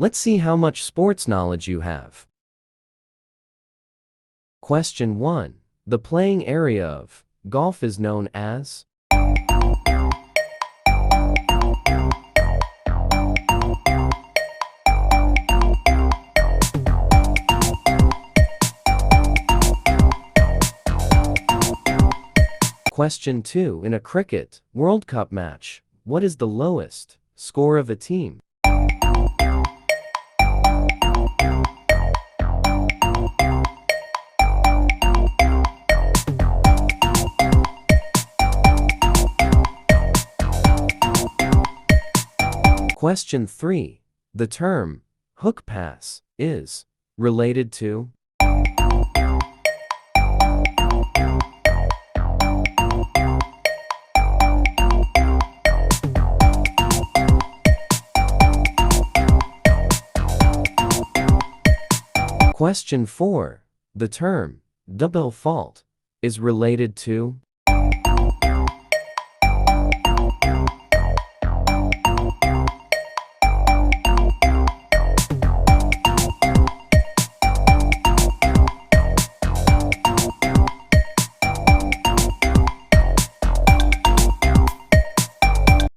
Let's see how much sports knowledge you have. Question 1. The playing area of golf is known as? Question 2. In a cricket World Cup match, what is the lowest score of a team? Question 3. The term hook pass is related to? Question 4. The term double fault is related to?